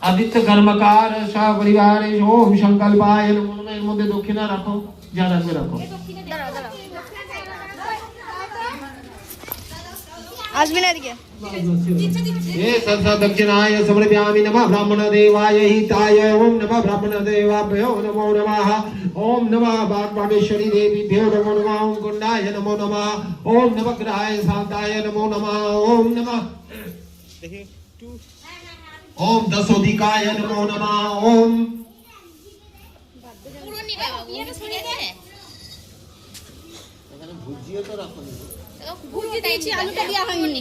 आदित्य कर्मकार सपरिवार ओम संकल्पाय नमो नमः। এর মধ্যে দক্ষিণা রাখো, যা রাখবে রাখো। আসবিনা এদিকে। ये सत्सा दक्षिणाय समर्पयामि नमः ब्राह्मण देवाय हिताय ओम नमः ब्राह्मण देवाभ्यो नमो नमः। ओम नमः वाग्वागेश्वरी देवीभ्यो नमो नमः। ओम कुंडाय नमो नमः। ओम नवग्रहाय शांताय नमो नमः। ओम नमः ओम दशोदिकाय नमो नमः। ओम भुजिया तो रखो ভুজি দিয়েছি, আলুটা দেয়া হয়নি।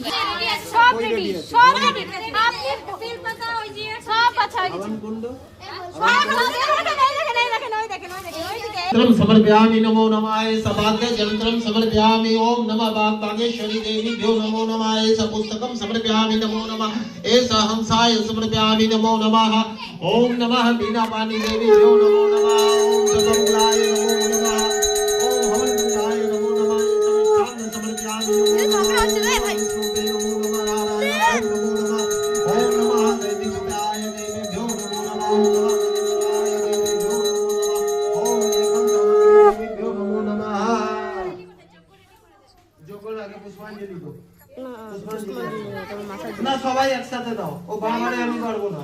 সব রেডি, সব রেডি। আপনি ফিল পাতা ওই যে সব আচ্ছা হয়ে গেছে। यंत्रम समर्पयामि नमो नमः। सभाग्य यंत्रम समर्पयामि ओम नमः वाग्वागेश्वरी देवीभ्यो नमो नमः। पुस्तकम समर्पयामि नमो नमः। हंसाय समर्पयामि नमो नमः। ओम नमः बीनापानी देवीभ्यो नमो नमः। ओम सर्वमंगलाय नमो नमः। ओम हवनकुंडाय नमो नमः। समिष्टान्न समर्पयामि नमो नमः। ओम नमः दैविकाय देवीभ्यो नमो नमः। পুষ্পাঞ্জলি তো না সবাই একসাথে দাও। ও বাবারে আমি পারবো না।